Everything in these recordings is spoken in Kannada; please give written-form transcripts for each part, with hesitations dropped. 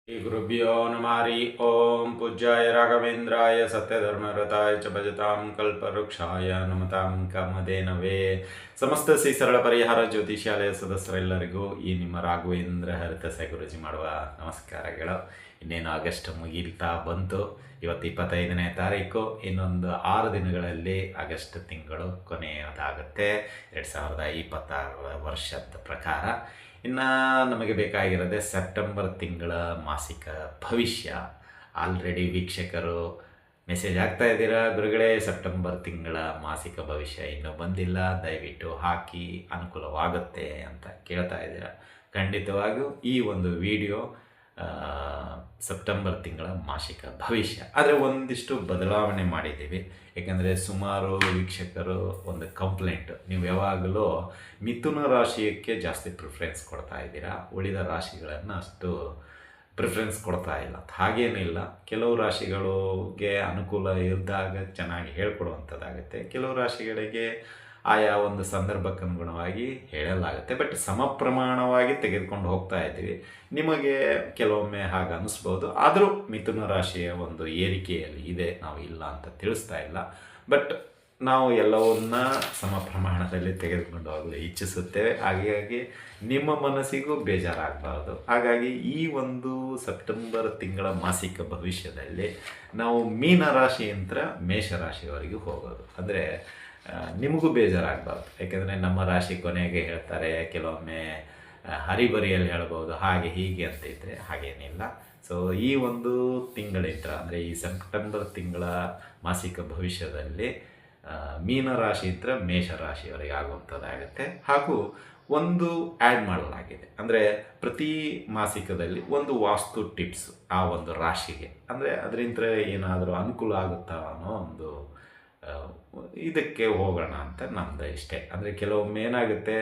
श्री गुरुभ्यो नमः हरि ओम पूज्याय राघवेंद्राय सत्यधर्मरताय च भजतां कल्पवृक्षाय नमतां ಕಾಮಧೇನವೇ ಸಮಸ್ತ ಶ್ರೀ ಸರಳ ಪರಿಹಾರ ಜ್ಯೋತಿಷ್ಯಾಲಯ ಸದಸ್ಯರೆಲ್ಲರಿಗೂ ಈ ನಿಮ್ಮ ರಾಘವೇಂದ್ರ ಹರತಸೆ ಗುರುಜಿ ಮಾಡುವ ನಮಸ್ಕಾರಗಳು. ಇನ್ನೇನು ಆಗಸ್ಟ್ ಮುಗಿತಾ ಬಂತು. ಇವತ್ತು 25ನೇ ತಾರೀಕು. ಇನ್ನೊಂದು 6 ದಿನಗಳಲ್ಲಿ ಆಗಸ್ಟ್ ತಿಂಗಳು ಕೊನೆಯದಾಗುತ್ತೆ 2026 ವರ್ಷದ ಪ್ರಕಾರ. ಇನ್ನು ನಮಗೆ ಬೇಕಾಗಿರೋದೆ ಸೆಪ್ಟೆಂಬರ್ ತಿಂಗಳ ಮಾಸಿಕ ಭವಿಷ್ಯ. ಆಲ್ರೆಡಿ ವೀಕ್ಷಕರು ಮೆಸೇಜ್ ಆಗ್ತಾ ಇದ್ದೀರಾ, ಗುರುಗಳೇ ಸೆಪ್ಟೆಂಬರ್ ತಿಂಗಳ ಮಾಸಿಕ ಭವಿಷ್ಯ ಇನ್ನೂ ಬಂದಿಲ್ಲ, ದಯವಿಟ್ಟು ಹಾಕಿ ಅನುಕೂಲವಾಗುತ್ತೆ ಅಂತ ಕೇಳ್ತಾ ಇದ್ದೀರಾ. ಖಂಡಿತವಾಗಿಯೂ ಈ ಒಂದು ವಿಡಿಯೋ ಸೆಪ್ಟೆಂಬರ್ ತಿಂಗಳ ಮಾಸಿಕ ಭವಿಷ್ಯ. ಆದರೆ ಒಂದಿಷ್ಟು ಬದಲಾವಣೆ ಮಾಡಿದ್ದೀವಿ. ಏಕೆಂದರೆ ಸುಮಾರು ವೀಕ್ಷಕರು ಒಂದು ಕಂಪ್ಲೇಂಟ್, ನೀವು ಯಾವಾಗಲೂ ಮಿಥುನ ರಾಶಿಯಕ್ಕೆ ಜಾಸ್ತಿ ಪ್ರಿಫರೆನ್ಸ್ ಕೊಡ್ತಾ ಇದ್ದೀರಾ, ಉಳಿದ ರಾಶಿಗಳನ್ನು ಅಷ್ಟು ಪ್ರಿಫರೆನ್ಸ್ ಕೊಡ್ತಾ ಇಲ್ಲ. ಹಾಗೇನಿಲ್ಲ, ಕೆಲವು ರಾಶಿಗಳಿಗೆ ಅನುಕೂಲ ಇದ್ದಾಗ ಚೆನ್ನಾಗಿ ಹೇಳ್ಕೊಡುವಂಥದ್ದಾಗುತ್ತೆ, ಕೆಲವು ರಾಶಿಗಳಿಗೆ ಆಯಾ ಒಂದು ಸಂದರ್ಭಕ್ಕೆ ಅನುಗುಣವಾಗಿ ಹೇಳಲಾಗುತ್ತೆ. ಬಟ್ ಸಮ ಪ್ರಮಾಣವಾಗಿ ತೆಗೆದುಕೊಂಡು ಹೋಗ್ತಾ ಇದ್ದೀವಿ. ನಿಮಗೆ ಕೆಲವೊಮ್ಮೆ ಹಾಗೆ ಅನ್ನಿಸ್ಬೋದು, ಆದರೂ ಮಿಥುನ ರಾಶಿಯ ಒಂದು ಏರಿಕೆಯಲ್ಲಿ ಇದೆ, ನಾವು ಇಲ್ಲ ಅಂತ ತಿಳಿಸ್ತಾ ಇಲ್ಲ. ಬಟ್ ನಾವು ಎಲ್ಲವನ್ನ ಸಮ ಪ್ರಮಾಣದಲ್ಲಿ ತೆಗೆದುಕೊಂಡು ಹೋಗಲು ಇಚ್ಛಿಸುತ್ತೇವೆ. ಹಾಗಾಗಿ ನಿಮ್ಮ ಮನಸ್ಸಿಗೂ ಬೇಜಾರಾಗಬಾರ್ದು. ಹಾಗಾಗಿ ಈ ಒಂದು ಸೆಪ್ಟೆಂಬರ್ ತಿಂಗಳ ಮಾಸಿಕ ಭವಿಷ್ಯದಲ್ಲಿ ನಾವು ಮೀನ ರಾಶಿಯಿಂದ ಮೇಷರಾಶಿಯವರೆಗೂ ಹೋಗೋದು. ಅಂದರೆ ನಿಮಗೂ ಬೇಜಾರಾಗಬಾರ್ದು. ಯಾಕೆಂದರೆ ನಮ್ಮ ರಾಶಿ ಕೊನೆಗೆ ಹೇಳ್ತಾರೆ, ಕೆಲವೊಮ್ಮೆ ಹರಿಬರಿಯಲ್ಲಿ ಹೇಳ್ಬೋದು, ಹಾಗೆ ಹೀಗೆ ಅಂತ ಇದ್ದರೆ ಹಾಗೇನಿಲ್ಲ. ಸೊ ಈ ಒಂದು ತಿಂಗಳಿಂದ ಅಂದರೆ ಈ ಸೆಪ್ಟೆಂಬರ್ ತಿಂಗಳ ಮಾಸಿಕ ಭವಿಷ್ಯದಲ್ಲಿ ಮೀನರಾಶಿಯಿಂದ ಮೇಷರಾಶಿಯವರೆಗೆ ಆಗುವಂಥದ್ದಾಗುತ್ತೆ. ಹಾಗೂ ಒಂದು ಆ್ಯಡ್ ಮಾಡಲಾಗಿದೆ, ಅಂದರೆ ಪ್ರತಿ ಮಾಸಿಕದಲ್ಲಿ ಒಂದು ವಾಸ್ತು ಟಿಪ್ಸ್ ಆ ಒಂದು ರಾಶಿಗೆ, ಅಂದರೆ ಅದರಿಂದ ಏನಾದರೂ ಅನುಕೂಲ ಆಗುತ್ತಾ ಅನ್ನೋ ಒಂದು ಇದಕ್ಕೆ ಹೋಗೋಣ ಅಂತ ನಮ್ಮದು ಇಷ್ಟೇ. ಅಂದರೆ ಕೆಲವೊಮ್ಮೆ ಏನಾಗುತ್ತೆ,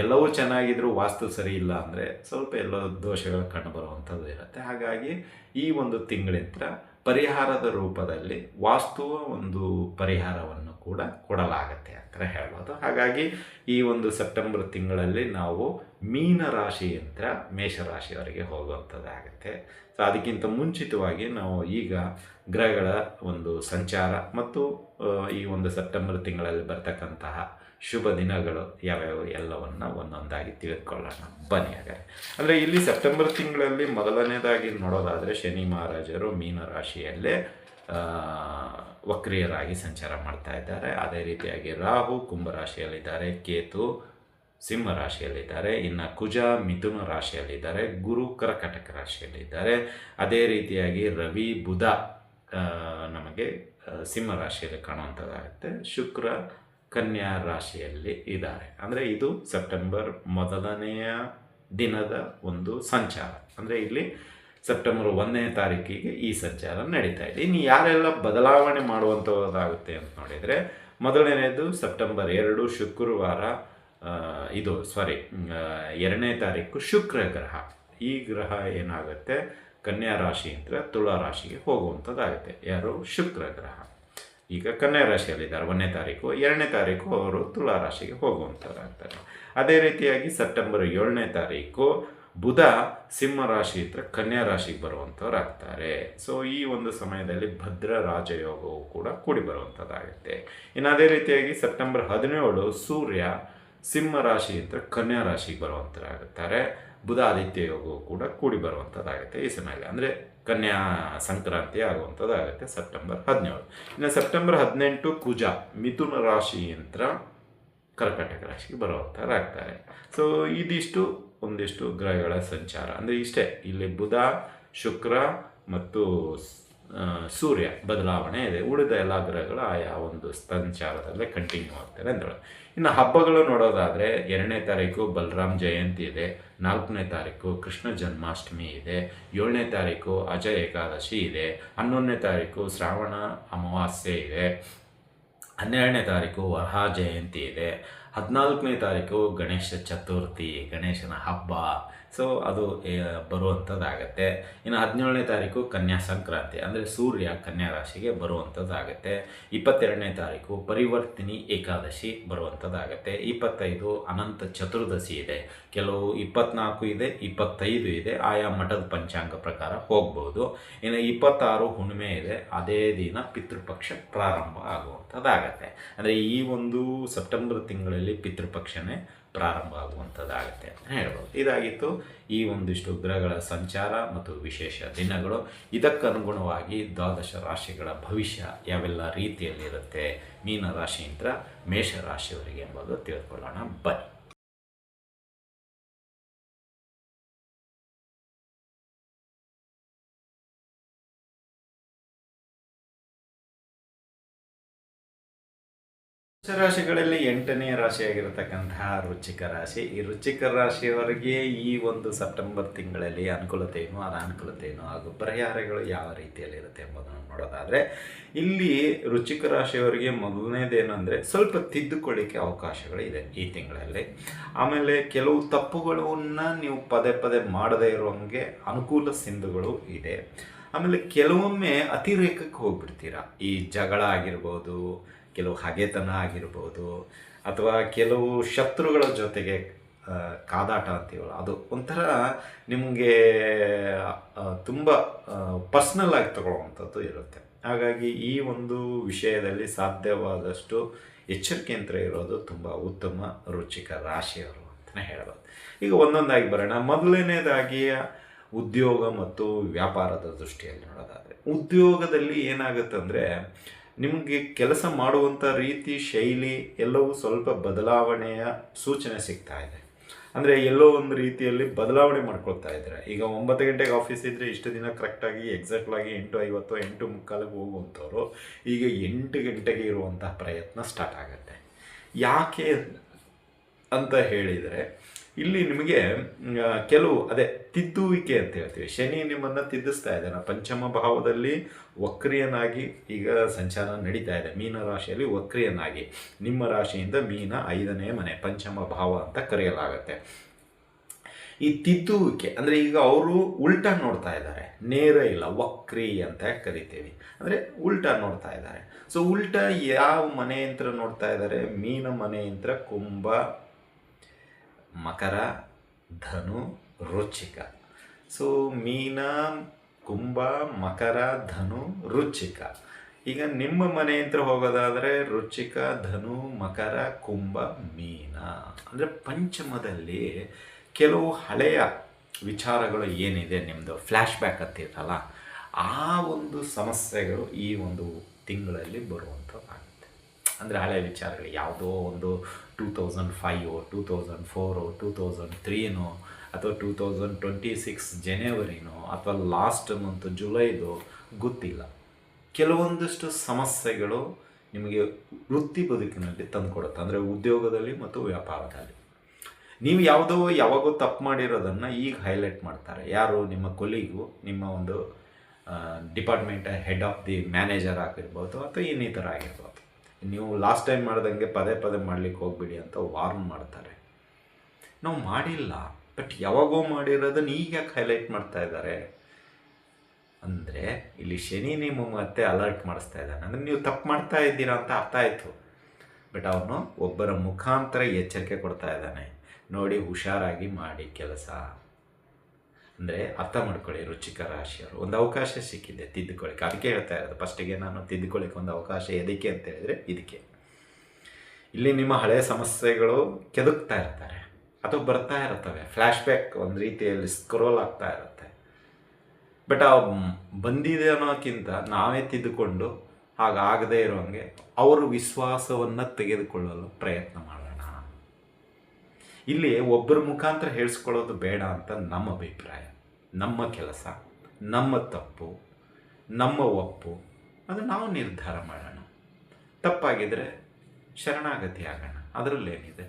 ಎಲ್ಲವೂ ಚೆನ್ನಾಗಿದ್ರೂ ವಾಸ್ತು ಸರಿ ಇಲ್ಲ ಅಂದರೆ ಸ್ವಲ್ಪ ಎಲ್ಲೋ ದೋಷಗಳು ಕಂಡುಬರುವಂಥದ್ದು ಇರುತ್ತೆ. ಹಾಗಾಗಿ ಈ ಒಂದು ತಿಂಗಳಿಂದ ಪರಿಹಾರದ ರೂಪದಲ್ಲಿ ವಾಸ್ತುವ ಒಂದು ಪರಿಹಾರವನ್ನು ಕೂಡ ಕೊಡಲಾಗತ್ತೆ ಅಂತ ಹೇಳ್ಬೋದು. ಹಾಗಾಗಿ ಈ ಒಂದು ಸೆಪ್ಟೆಂಬರ್ ತಿಂಗಳಲ್ಲಿ ನಾವು ಮೀನ ರಾಶಿಯಿಂದ ಮೇಷರಾಶಿಯವರೆಗೆ ಹೋಗುವಂಥದ್ದಾಗುತ್ತೆ. ಸೊ ಅದಕ್ಕಿಂತ ಮುಂಚಿತವಾಗಿ ನಾವು ಈಗ ಗ್ರಹಗಳ ಒಂದು ಸಂಚಾರ ಮತ್ತು ಈ ಒಂದು ಸೆಪ್ಟೆಂಬರ್ ತಿಂಗಳಲ್ಲಿ ಬರ್ತಕ್ಕಂತಹ ಶುಭ ದಿನಗಳು ಯಾವ್ಯಾವ ಎಲ್ಲವನ್ನು ಒಂದೊಂದಾಗಿ ತಿಳಿದುಕೊಳ್ಳೋಣ ಬನ್ನಿ. ಹಾಗಾದರೆ ಅಂದರೆ ಇಲ್ಲಿ ಸೆಪ್ಟೆಂಬರ್ ತಿಂಗಳಲ್ಲಿ ಮೊದಲನೇದಾಗಿ ನೋಡೋದಾದರೆ ಶನಿ ಮಹಾರಾಜರು ಮೀನ ರಾಶಿಯಲ್ಲೇ ವಕ್ರಿಯರಾಗಿ ಸಂಚಾರ ಮಾಡ್ತಾ ಇದ್ದಾರೆ. ಅದೇ ರೀತಿಯಾಗಿ ರಾಹು ಕುಂಭರಾಶಿಯಲ್ಲಿದ್ದಾರೆ, ಕೇತು ಸಿಂಹ ರಾಶಿಯಲ್ಲಿದ್ದಾರೆ, ಇನ್ನು ಕುಜ ಮಿಥುನ ರಾಶಿಯಲ್ಲಿದ್ದಾರೆ, ಗುರು ಕರ್ಕಟಕ ರಾಶಿಯಲ್ಲಿದ್ದಾರೆ. ಅದೇ ರೀತಿಯಾಗಿ ರವಿ ಬುಧ ನಮಗೆ ಸಿಂಹ ರಾಶಿಯಲ್ಲಿ ಕಾಣುವಂಥದ್ದಾಗುತ್ತೆ, ಶುಕ್ರ ಕನ್ಯಾ ರಾಶಿಯಲ್ಲಿ ಇದ್ದಾರೆ. ಅಂದರೆ ಇದು ಸೆಪ್ಟೆಂಬರ್ ಮೊದಲನೆಯ ದಿನದ ಒಂದು ಸಂಚಾರ. ಅಂದರೆ ಇಲ್ಲಿ ಸೆಪ್ಟೆಂಬರ್ 1ನೇ ತಾರೀಕಿಗೆ ಈ ಸಂಚಾರ ನಡೀತಾ ಇದೆ. ಇನ್ನು ಯಾರೆಲ್ಲ ಬದಲಾವಣೆ ಮಾಡುವಂಥದ್ದಾಗುತ್ತೆ ಅಂತ ನೋಡಿದರೆ, ಮೊದಲನೇದು ಸೆಪ್ಟೆಂಬರ್ 2 ಶುಕ್ರವಾರ, 2ನೇ ತಾರೀಕು ಶುಕ್ರ ಗ್ರಹ. ಈ ಗ್ರಹ ಏನಾಗುತ್ತೆ, ಕನ್ಯಾ ರಾಶಿಯಿಂದ ತುಳಾ ರಾಶಿಗೆ ಹೋಗುವಂಥದ್ದಾಗುತ್ತೆ. ಯಾರು, ಶುಕ್ರ ಗ್ರಹ ಈಗ ಕನ್ಯಾ ರಾಶಿಯಲ್ಲಿದ್ದಾರೆ 1ನೇ ತಾರೀಕು, 2ನೇ ತಾರೀಕು ಅವರು ತುಳಾ ರಾಶಿಗೆ ಹೋಗುವಂಥದ್ದಾಗ್ತಾರೆ. ಅದೇ ರೀತಿಯಾಗಿ ಸೆಪ್ಟೆಂಬರ್ 7ನೇ ತಾರೀಕು ಬುಧ ಸಿಂಹ ರಾಶಿಯಿಂದ ಕನ್ಯಾ ರಾಶಿಗೆ ಬರುವಂಥವ್ರು ಆಗ್ತಾರೆ. ಸೊ ಈ ಒಂದು ಸಮಯದಲ್ಲಿ ಭದ್ರ ರಾಜಯೋಗವು ಕೂಡ ಕೂಡಿ ಬರುವಂಥದ್ದಾಗುತ್ತೆ. ಇನ್ನು ಅದೇ ರೀತಿಯಾಗಿ ಸೆಪ್ಟೆಂಬರ್ 17 ಸೂರ್ಯ ಸಿಂಹ ರಾಶಿಯಿಂದ ಕನ್ಯಾ ರಾಶಿಗೆ ಬರುವಂಥದ್ದಾಗುತ್ತಾರೆ. ಬುಧ ಆದಿತ್ಯ ಯೋಗವು ಕೂಡ ಕೂಡಿ ಬರುವಂಥದ್ದಾಗುತ್ತೆ ಈ ಸಮಯದಲ್ಲಿ. ಅಂದರೆ ಕನ್ಯಾ ಸಂಕ್ರಾಂತಿ ಆಗುವಂಥದ್ದಾಗುತ್ತೆ ಸೆಪ್ಟೆಂಬರ್ 17. ಇನ್ನು ಸೆಪ್ಟೆಂಬರ್ 18 ಕುಜ ಮಿಥುನ ರಾಶಿಯಿಂದ ಕರ್ಕಟಕ ರಾಶಿಗೆ ಬರುವಂಥದ್ದಾಗ್ತಾರೆ. ಸೊ ಇದಿಷ್ಟು ಒಂದಿಷ್ಟು ಗ್ರಹಗಳ ಸಂಚಾರ. ಅಂದರೆ ಇಷ್ಟೇ, ಇಲ್ಲಿ ಬುಧ ಶುಕ್ರ ಮತ್ತು ಸೂರ್ಯ ಬದಲಾವಣೆ ಇದೆ. ಉಳಿದ ಎಲ್ಲ ಗ್ರಹಗಳು ಆಯಾ ಒಂದು ಸಂಚಾರದಲ್ಲೇ ಕಂಟಿನ್ಯೂ ಆಗ್ತಾರೆ ಅಂತೇಳಿ. ಇನ್ನು ಹಬ್ಬಗಳು ನೋಡೋದಾದರೆ 2ನೇ ತಾರೀಕು ಬಲರಾಮ್ ಜಯಂತಿ ಇದೆ, 4ನೇ ತಾರೀಕು ಕೃಷ್ಣ ಜನ್ಮಾಷ್ಟಮಿ ಇದೆ, 7ನೇ ತಾರೀಕು ಅಜಯ ಏಕಾದಶಿ ಇದೆ, 11ನೇ ತಾರೀಕು ಶ್ರಾವಣ ಅಮಾವಾಸ್ಯೆ ಇದೆ, 12ನೇ ತಾರೀಕು ವರಹ ಜಯಂತಿ ಇದೆ, 14ನೇ ತಾರೀಕು ಗಣೇಶ ಚತುರ್ಥಿ, ಗಣೇಶನ ಹಬ್ಬ ಸೊ ಅದು ಬರುವಂಥದ್ದಾಗತ್ತೆ. ಇನ್ನು 17ನೇ ತಾರೀಕು ಕನ್ಯಾ ಸಂಕ್ರಾಂತಿ, ಅಂದರೆ ಸೂರ್ಯ ಕನ್ಯಾ ರಾಶಿಗೆ ಬರುವಂಥದ್ದಾಗತ್ತೆ. 22ನೇ ತಾರೀಕು ಪರಿವರ್ತಿನಿ ಏಕಾದಶಿ ಬರುವಂಥದ್ದಾಗತ್ತೆ. 25 ಅನಂತ ಚತುರ್ದಶಿ ಇದೆ, ಕೆಲವು 24 ಇದೆ, 25 ಇದೆ, ಆಯಾ ಮಠದ ಪಂಚಾಂಗ ಪ್ರಕಾರ ಹೋಗ್ಬೋದು. ಇನ್ನು 26 ಹುಣ್ಣಿಮೆ ಇದೆ, ಅದೇ ದಿನ ಪಿತೃಪಕ್ಷ ಪ್ರಾರಂಭ ಆಗುವಂಥದ್ದಾಗತ್ತೆ. ಅಂದರೆ ಈ ಒಂದು ಸೆಪ್ಟೆಂಬರ್ ತಿಂಗಳಲ್ಲಿ ಪಿತೃಪಕ್ಷನೇ ಪ್ರಾರಂಭ ಆಗುವಂಥದ್ದಾಗತ್ತೆ ಅಂತ ಹೇಳ್ಬೋದು. ಇದಾಗಿತ್ತು ಈ ಒಂದಿಷ್ಟು ಗ್ರಹಗಳ ಸಂಚಾರ ಮತ್ತು ವಿಶೇಷ ದಿನಗಳು. ಇದಕ್ಕನುಗುಣವಾಗಿ ದ್ವಾದಶ ರಾಶಿಗಳ ಭವಿಷ್ಯ ಯಾವೆಲ್ಲ ರೀತಿಯಲ್ಲಿರುತ್ತೆ ಮೀನ ರಾಶಿಯಿಂದ ಮೇಷ ರಾಶಿಯವರಿಗೆ ಎಂಬುದು ತಿಳ್ಕೊಳ್ಳೋಣ ಬನ್ನಿ. ರಾಶಿಗಳಲ್ಲಿ 8ನೇ ರಾಶಿಯಾಗಿರತಕ್ಕಂತಹ ವೃಶ್ಚಿಕ ರಾಶಿ. ಈ ವೃಶ್ಚಿಕ ರಾಶಿಯವರಿಗೆ ಈ ಒಂದು ಸೆಪ್ಟೆಂಬರ್ ತಿಂಗಳಲ್ಲಿ ಅನುಕೂಲತೆ ಏನು, ಅನಾನುಕೂಲತೆ ಏನು ಹಾಗೂ ಪರಿಹಾರಗಳು ಯಾವ ರೀತಿಯಲ್ಲಿರುತ್ತೆ ಎಂಬುದನ್ನು ನೋಡೋದಾದರೆ, ಇಲ್ಲಿ ವೃಶ್ಚಿಕ ರಾಶಿಯವರಿಗೆ ಮೊದಲನೇದೇನೆಂದರೆ ಸ್ವಲ್ಪ ತಿದ್ದುಕೊಳ್ಳಿಕ್ಕೆ ಅವಕಾಶಗಳಿದೆ ಈ ತಿಂಗಳಲ್ಲಿ. ಆಮೇಲೆ ಕೆಲವು ತಪ್ಪುಗಳನ್ನು ನೀವು ಪದೇ ಪದೇ ಮಾಡದೇ ಇರೋಂಗೆ ಅನುಕೂಲ ಸಿಂಧುಗಳು ಇದೆ. ಆಮೇಲೆ ಕೆಲವೊಮ್ಮೆ ಅತಿರೇಕಕ್ಕೆ ಹೋಗ್ಬಿಡ್ತೀರಾ. ಈ ಜಗಳ ಆಗಿರ್ಬೋದು, ಕೆಲವು ಹಗೆತನ ಆಗಿರ್ಬೋದು, ಅಥವಾ ಕೆಲವು ಶತ್ರುಗಳ ಜೊತೆಗೆ ಕಾದಾಟ ಅಂತೀವಲ್ಲ, ಅದು ಒಂಥರ ನಿಮಗೆ ತುಂಬ ಪರ್ಸ್ನಲ್ ಆಗಿ ತಗೊಳ್ಳುವಂಥದ್ದು ಇರುತ್ತೆ. ಹಾಗಾಗಿ ಈ ಒಂದು ವಿಷಯದಲ್ಲಿ ಸಾಧ್ಯವಾದಷ್ಟು ಎಚ್ಚರಿಕೆಯಿಂದ ಇರೋದು ತುಂಬ ಉತ್ತಮ ವೃಶ್ಚಿಕ ರಾಶಿಯವರು ಅಂತಲೇ ಹೇಳ್ಬೋದು. ಈಗ ಒಂದೊಂದಾಗಿ ಬರೋಣ. ಮೊದಲನೇದಾಗಿ ಉದ್ಯೋಗ ಮತ್ತು ವ್ಯಾಪಾರದ ದೃಷ್ಟಿಯಲ್ಲಿ ನೋಡೋದಾದರೆ, ಉದ್ಯೋಗದಲ್ಲಿ ಏನಾಗುತ್ತೆ ಅಂದರೆ, ನಿಮಗೆ ಕೆಲಸ ಮಾಡುವಂಥ ರೀತಿ, ಶೈಲಿ ಎಲ್ಲವೂ ಸ್ವಲ್ಪ ಬದಲಾವಣೆಯ ಸೂಚನೆ ಸಿಗ್ತಾ ಇದೆ. ಅಂದರೆ ಎಲ್ಲೋ ಒಂದು ರೀತಿಯಲ್ಲಿ ಬದಲಾವಣೆ ಮಾಡ್ಕೊಳ್ತಾ ಇದ್ದಾರೆ. ಈಗ 9 ಗಂಟೆಗೆ ಆಫೀಸ್ ಇದ್ದರೆ ಇಷ್ಟು ದಿನ ಕರೆಕ್ಟಾಗಿ ಎಕ್ಸಾಕ್ಟಾಗಿ 8:50 8:45 ಹೋಗುವಂಥವ್ರು ಈಗ 8 ಗಂಟೆಗೆ ಇರುವಂತಹ ಪ್ರಯತ್ನ ಸ್ಟಾರ್ಟ್ ಆಗುತ್ತೆ. ಯಾಕೆ ಅಂತ ಹೇಳಿದರೆ, ಇಲ್ಲಿ ನಿಮಗೆ ಕೆಲವು ತಿದ್ದುವಿಕೆ ಅಂತ ಹೇಳ್ತೀವಿ. ಶನಿ ನಿಮ್ಮನ್ನು ತಿದ್ದಿಸ್ತಾ ಇದ್ದಾನೆ. ಪಂಚಮ ಭಾವದಲ್ಲಿ ವಕ್ರಿಯನಾಗಿ ಈಗ ಸಂಚಾರ ನಡೀತಾ ಇದೆ. ಮೀನ ರಾಶಿಯಲ್ಲಿ ವಕ್ರಿಯನಾಗಿ ನಿಮ್ಮ ರಾಶಿಯಿಂದ ಮೀನ 5ನೇ ಮನೆ ಪಂಚಮ ಭಾವ ಅಂತ ಕರೆಯಲಾಗುತ್ತೆ. ಈ ತಿದ್ದುವಿಕೆ ಅಂದರೆ ಈಗ ಅವರು ಉಲ್ಟಾ ನೋಡ್ತಾ ಇದ್ದಾರೆ, ನೇರ ಇಲ್ಲ, ವಕ್ರಿ ಅಂತ ಕರಿತೀವಿ. ಅಂದರೆ ಉಲ್ಟಾ ನೋಡ್ತಾ ಇದ್ದಾರೆ. ಸೊ ಉಲ್ಟಾ ಯಾವ ಮನೆಯಂತ್ರ ನೋಡ್ತಾ ಇದ್ದಾರೆ? ಮೀನ ಮನೆಯಂತ್ರ ಕುಂಭ, ಮಕರ, ಧನು, ವೃಶ್ಚಿಕ. ಸೊ ಮೀನ, ಕುಂಭ, ಮಕರ, ಧನು, ವೃಶ್ಚಿಕ. ಈಗ ನಿಮ್ಮ ಮನೆಯಂತ್ರ ಹೋಗೋದಾದರೆ ವೃಶ್ಚಿಕ, ಧನು, ಮಕರ, ಕುಂಭ, ಮೀನ. ಅಂದರೆ ಪಂಚಮದಲ್ಲಿ ಕೆಲವು ಹಳೆಯ ವಿಚಾರಗಳು ಏನಿದೆ, ನಿಮ್ಮದು ಫ್ಲ್ಯಾಶ್ ಬ್ಯಾಕ್ ಅಂತಿರಲ್ಲ, ಆ ಒಂದು ಸಮಸ್ಯೆಗಳು ಈ ಒಂದು ತಿಂಗಳಲ್ಲಿ ಬರುವಂಥದ್ದಾಗುತ್ತೆ. ಅಂದರೆ ಹಳೆಯ ವಿಚಾರಗಳು ಯಾವುದೋ ಒಂದು 2005 2004 2003 ಅಥವಾ 2026 ಜನವರಿನೋ ಅಥವಾ ಲಾಸ್ಟ್ ಮಂತ್ ಜುಲೈದು ಗೊತ್ತಿಲ್ಲ. ಕೆಲವೊಂದಷ್ಟು ಸಮಸ್ಯೆಗಳು ನಿಮಗೆ ವೃತ್ತಿ ಬದುಕಿನಲ್ಲಿ ತಂದುಕೊಡುತ್ತೆ. ಅಂದರೆ ಉದ್ಯೋಗದಲ್ಲಿ ಮತ್ತು ವ್ಯಾಪಾರದಲ್ಲಿ ನೀವು ಯಾವಾಗೋ ತಪ್ಪು ಮಾಡಿರೋದನ್ನು ಈಗ ಹೈಲೈಟ್ ಮಾಡ್ತಾರೆ. ಯಾರು? ನಿಮ್ಮ ಕೊಲೀಗು, ನಿಮ್ಮ ಒಂದು department head of the manager ಆಗಿರ್ಬೋದು ಅಥವಾ ಇನ್ನಿತರ ಆಗಿರ್ಬೋದು. ನೀವು ಲಾಸ್ಟ್ ಟೈಮ್ ಮಾಡ್ದಂಗೆ ಪದೇ ಪದೇ ಮಾಡಲಿಕ್ಕೆ ಹೋಗ್ಬಿಡಿ ಅಂತ ವಾರ್ನ್ ಮಾಡ್ತಾರೆ. ನಾವು ಮಾಡಿಲ್ಲ, ಬಟ್ ಯಾವಾಗೋ ಮಾಡಿರೋದನ್ನು ಈಗ ಯಾಕೆ ಹೈಲೈಟ್ ಮಾಡ್ತಾ ಇದ್ದಾರೆ ಅಂದರೆ, ಇಲ್ಲಿ ಶನಿ ನಿಮ್ಮ ಮತ್ತೆ ಅಲರ್ಟ್ ಮಾಡಿಸ್ತಾ ಇದ್ದಾನೆ. ಅಂದರೆ ನೀವು ತಪ್ಪು ಮಾಡ್ತಾ ಇದ್ದೀರಾ ಅಂತ ಅರ್ಥ ಆಯಿತು, ಬಟ್ ಅವನು ಒಬ್ಬರ ಮುಖಾಂತರ ಎಚ್ಚರಿಕೆ ಕೊಡ್ತಾ ಇದ್ದಾನೆ. ನೋಡಿ, ಹುಷಾರಾಗಿ ಮಾಡಿ ಕೆಲಸ. ಅಂದರೆ ಅರ್ಥ ಮಾಡ್ಕೊಳ್ಳಿ ವೃಶ್ಚಿಕ ರಾಶಿಯವರು, ಒಂದು ಅವಕಾಶ ಸಿಕ್ಕಿದೆ ತಿದ್ದುಕೊಳ್ಳಿಕ್ಕೆ. ಅದಕ್ಕೆ ಹೇಳ್ತಾ ಇರೋದು ಫಸ್ಟಿಗೆ ನಾನು, ತಿದ್ದುಕೊಳ್ಳಿಕ್ಕೆ ಒಂದು ಅವಕಾಶ ಎದಕ್ಕೆ ಅಂತ ಹೇಳಿದರೆ ಇದಕ್ಕೆ. ಇಲ್ಲಿ ನಿಮ್ಮ ಹಳೆಯ ಸಮಸ್ಯೆಗಳು ಕೆದಕ್ತಾ ಇರ್ತಾರೆ ಅಥವಾ ಬರ್ತಾ ಇರ್ತವೆ, ಫ್ಲ್ಯಾಶ್ ಬ್ಯಾಕ್ ಒಂದು ರೀತಿಯಲ್ಲಿ ಸ್ಕ್ರೋಲ್ ಆಗ್ತಾ ಇರುತ್ತೆ. ಬಟ್ ಆ ಬಂದಿದೆ ಅನ್ನೋಕ್ಕಿಂತ ನಾವೇ ತಿದ್ದುಕೊಂಡು ಹಾಗಾಗದೇ ಇರೋಂಗೆ ಅವರು ವಿಶ್ವಾಸವನ್ನು ತೆಗೆದುಕೊಳ್ಳಲು ಪ್ರಯತ್ನ ಮಾಡೋಣ. ಇಲ್ಲಿ ಒಬ್ಬರ ಮುಖಾಂತರ ಹೇಳಿಸ್ಕೊಳ್ಳೋದು ಬೇಡ ಅಂತ ನಮ್ಮ ಅಭಿಪ್ರಾಯ. ನಮ್ಮ ಕೆಲಸ, ನಮ್ಮ ತಪ್ಪು, ನಮ್ಮ ಒಪ್ಪು, ಅದು ನಾವು ನಿರ್ಧಾರ ಮಾಡೋಣ. ತಪ್ಪಾಗಿದ್ದರೆ ಶರಣಾಗತಿ ಆಗೋಣ, ಅದರಲ್ಲೇನಿದೆ.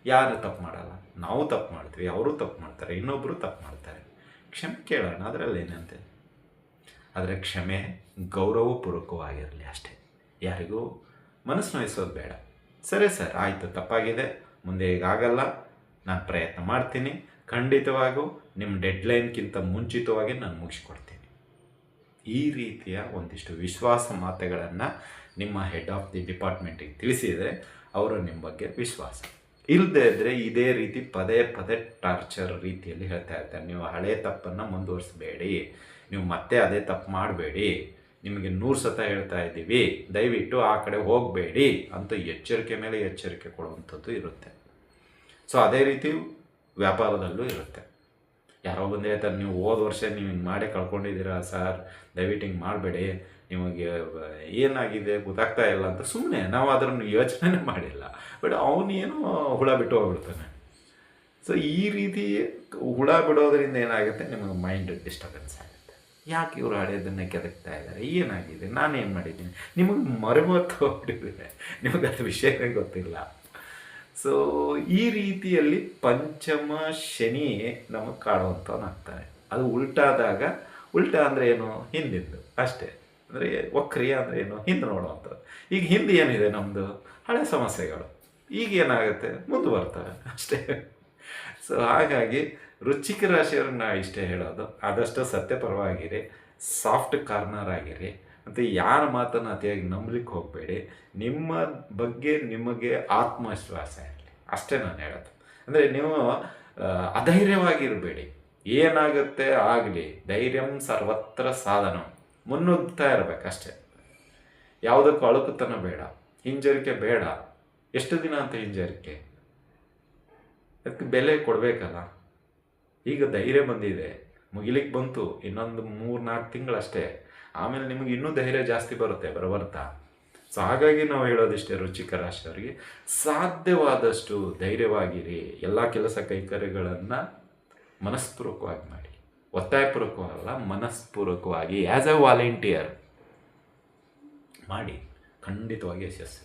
ಯಾರು ತಪ್ಪು ಮಾಡಲ್ಲ, ನಾವು ತಪ್ಪು ಮಾಡ್ತೀವಿ, ಅವರು ತಪ್ಪು ಮಾಡ್ತಾರೆ, ಇನ್ನೊಬ್ಬರು ತಪ್ಪು ಮಾಡ್ತಾರೆ, ಕ್ಷಮೆ ಕೇಳೋಣ, ಅದರಲ್ಲೇನಂತೆ. ಆದರೆ ಕ್ಷಮೆ ಗೌರವಪೂರ್ವಕವಾಗಿರಲಿ ಅಷ್ಟೇ, ಯಾರಿಗೂ ಮನಸ್ಸು ನೋಯಿಸೋದು ಬೇಡ. ಸರಿ ಸರ್, ಆಯಿತು, ತಪ್ಪಾಗಿದೆ, ಮುಂದೆ ಈಗಾಗಲ್ಲ, ನಾನು ಪ್ರಯತ್ನ ಮಾಡ್ತೀನಿ, ಖಂಡಿತವಾಗೂ ನಿಮ್ಮ ಡೆಡ್ಲೈನ್ಗಿಂತ ಮುಂಚಿತವಾಗಿ ನಾನು ಮುಗಿಸ್ಕೊಡ್ತೀನಿ. ಈ ರೀತಿಯ ಒಂದಿಷ್ಟು ವಿಶ್ವಾಸ ಮಾತುಗಳನ್ನು ನಿಮ್ಮ ಹೆಡ್ ಆಫ್ ದಿ ಡಿಪಾರ್ಟ್ಮೆಂಟಿಗೆ ತಿಳಿಸಿದರೆ ಅವರು ನಿಮ್ಮ ಬಗ್ಗೆ ವಿಶ್ವಾಸ. ಇಲ್ಲದೇ ಇದ್ದರೆ ಇದೇ ರೀತಿ ಪದೇ ಪದೇ ಟಾರ್ಚರ್ ರೀತಿಯಲ್ಲಿ ಹೇಳ್ತಾ ಇರ್ತಾರೆ, ನೀವು ಹಳೆ ತಪ್ಪನ್ನು ಮುಂದುವರಿಸಬೇಡಿ, ನೀವು ಮತ್ತೆ ಅದೇ ತಪ್ಪು ಮಾಡಬೇಡಿ, ನಿಮಗೆ 100 ಸತ ಹೇಳ್ತಾ ಇದ್ದೀವಿ, ದಯವಿಟ್ಟು ಆ ಕಡೆ ಹೋಗಬೇಡಿ ಅಂತ ಎಚ್ಚರಿಕೆ ಮೇಲೆ ಎಚ್ಚರಿಕೆ ಕೊಡುವಂಥದ್ದು ಇರುತ್ತೆ. ಸೊ ಅದೇ ರೀತಿ ವ್ಯಾಪಾರದಲ್ಲೂ ಇರುತ್ತೆ. ಯಾರೋ ಬಂದು ಹೇಳ್ತಾರೆ, ನೀವು ಹೋದ ವರ್ಷ ನೀವು ಹಿಂಗೆ ಮಾಡೇ ಕಳ್ಕೊಂಡಿದ್ದೀರಾ ಸರ್, ದಯವಿಟ್ಟು ಹಿಂಗೆ ಮಾಡಬೇಡಿ, ನಿಮಗೆ ಏನಾಗಿದೆ ಗೊತ್ತಾಗ್ತಾ ಇಲ್ಲ ಅಂತ. ಸುಮ್ಮನೆ ನಾವು ಅದನ್ನು ಯೋಚನೆ ಮಾಡಿಲ್ಲ, ಬಟ್ ಅವನೇನೋ ಹುಳ ಬಿಟ್ಟು ಹೋಗ್ಬಿಡ್ತಾನೆ. ಸೊ ಈ ರೀತಿ ಹುಳ ಬಿಡೋದ್ರಿಂದ ಏನಾಗುತ್ತೆ, ನಿಮಗೆ ಮೈಂಡ್ ಡಿಸ್ಟರ್ಬೆನ್ಸ್ ಆಗುತ್ತೆ. ಯಾಕೆ ಇವರು ಹಳೆಯದನ್ನೇ ಕೆದಕ್ತಾ ಇದ್ದಾರೆ, ಏನಾಗಿದೆ, ನಾನೇನು ಮಾಡಿದ್ದೀನಿ, ನಿಮಗೆ ಮರೆಮತ್ತು ಹೋಗ್ಬಿಟ್ಟಿದೆ, ನಿಮಗೆ ಅದು ವಿಷಯನೇ ಗೊತ್ತಿಲ್ಲ. ಸೊ ಈ ರೀತಿಯಲ್ಲಿ ಪಂಚಮ ಶನಿ ನಮಗೆ ಕಾಡುವಂಥವನ್ನಾಗ್ತಾನೆ. ಅದು ಉಲ್ಟಾದಾಗ, ಉಲ್ಟಾ ಅಂದರೆ ಏನು, ಹಿಂದಿಂದು ಅಷ್ಟೇ. ಅಂದರೆ ವಕ್ರಿಯ ಅಂದರೆ ಏನು, ಹಿಂದೆ ನೋಡುವಂಥದ್ದು. ಈಗ ಹಿಂದೆ ಏನಿದೆ ನಮ್ಮದು ಹಳೆ ಸಮಸ್ಯೆಗಳು, ಈಗ ಏನಾಗುತ್ತೆ ಮುಂದೆ ಬರ್ತವೆ ಅಷ್ಟೇ. ಸೊ ಹಾಗಾಗಿ ವೃಶ್ಚಿಕ ರಾಶಿಯವ್ರನ್ನ ಇಷ್ಟೇ ಹೇಳೋದು, ಆದಷ್ಟು ಸತ್ಯಪರವಾಗಿರಿ, ಸಾಫ್ಟ್ ಕಾರ್ನರ್ ಆಗಿರಿ, ಮತ್ತು ಯಾರ ಮಾತನ್ನು ಅತಿಯಾಗಿ ನಂಬಲಿಕ್ಕೆ ಹೋಗಬೇಡಿ. ನಿಮ್ಮ ಬಗ್ಗೆ ನಿಮಗೆ ಆತ್ಮವಿಶ್ವಾಸ ಇರಲಿ, ಅಷ್ಟೇ ನಾನು ಹೇಳೋದು. ಅಂದರೆ ನೀವು ಅಧೈರ್ಯವಾಗಿರಬೇಡಿ, ಏನಾಗುತ್ತೆ ಆಗಲಿ, ಧೈರ್ಯಂ ಸರ್ವತ್ರ ಸಾಧನ, ಮುನ್ನುಗ್ತಾ ಇರಬೇಕಷ್ಟೇ. ಯಾವುದಕ್ಕೂ ಅಳುಕುತನ ಬೇಡ, ಹಿಂಜರಿಕೆ ಬೇಡ. ಎಷ್ಟು ದಿನ ಅಂತ ಹಿಂಜರಿಕೆ, ಅದಕ್ಕೆ ಬೆಲೆ ಕೊಡಬೇಕಲ್ಲ. ಈಗ ಧೈರ್ಯ ಬಂದಿದೆ, ಮುಗಿಲಿಕ್ಕೆ ಬಂತು, ಇನ್ನೊಂದು 3-4 ತಿಂಗಳಷ್ಟೇ, ಆಮೇಲೆ ನಿಮಗೆ ಇನ್ನೂ ಧೈರ್ಯ ಜಾಸ್ತಿ ಬರುತ್ತೆ ಬರ್ತಾ. ಸೊ ಹಾಗಾಗಿ ನಾವು ಹೇಳೋದಿಷ್ಟೇ ವೃಶ್ಚಿಕ ರಾಶಿಯವರಿಗೆ, ಸಾಧ್ಯವಾದಷ್ಟು ಧೈರ್ಯವಾಗಿರಿ. ಎಲ್ಲ ಕೆಲಸ ಕೈಕರ್ಯಗಳನ್ನು ಮನಸ್ಪೂರ್ವಕವಾಗಿ ಮಾಡಿ, ಒತ್ತಾಯಪೂರ್ವಕವಲ್ಲ, ಮನಸ್ಪೂರ್ವಕವಾಗಿ ಆ್ಯಸ್ ಎ ವಾಲಂಟಿಯರ್ ಮಾಡಿ, ಖಂಡಿತವಾಗಿ ಯಶಸ್ಸು.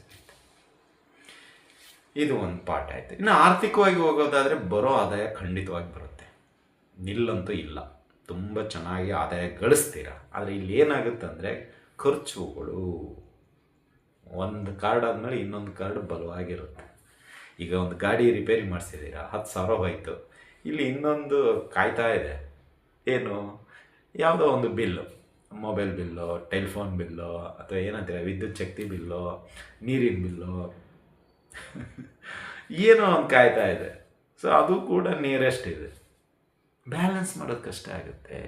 ಇದು ಒಂದು ಪಾಠ ಆಯಿತು. ಇನ್ನು ಆರ್ಥಿಕವಾಗಿ ಹೋಗೋದಾದರೆ ಬರೋ ಆದಾಯ ಖಂಡಿತವಾಗಿ ಬರುತ್ತೆ, ನಿಲ್ಲಂತೂ ಇಲ್ಲ, ತುಂಬ ಚೆನ್ನಾಗಿ ಆದಾಯ ಗಳಿಸ್ತೀರ. ಆದರೆ ಇಲ್ಲಿ ಏನಾಗುತ್ತೆ ಅಂದರೆ ಖರ್ಚುಗಳು, ಒಂದು ಕಾರ್ಡ್ ಆದಮೇಲೆ ಇನ್ನೊಂದು ಕಾರ್ಡ್ ಬಲವಾಗಿರುತ್ತೆ. ಈಗ ಒಂದು ಗಾಡಿ ರಿಪೇರಿ ಮಾಡಿಸಿದ್ದೀರಾ, 10,000 ಹೋಯಿತು, ಇಲ್ಲಿ ಇನ್ನೊಂದು ಕಾಯ್ತಾ ಇದೆ, ಏನು, ಯಾವುದೋ ಒಂದು bill, mobile bill, telephone bill, ಅಥವಾ ಏನಂತೀರ ವಿದ್ಯುತ್ ಶಕ್ತಿ ಬಿಲ್ಲು, ನೀರಿನ ಬಿಲ್ಲು, ಏನೋ ಒಂದು ಕಾಯ್ತಾ ಇದೆ. ಸೊ ಅದು ಕೂಡ ನಿಯರೆಸ್ಟ್ ಇದೆ, ಬ್ಯಾಲೆನ್ಸ್ ಮಾಡೋದು ಕಷ್ಟ ಆಗುತ್ತೆ.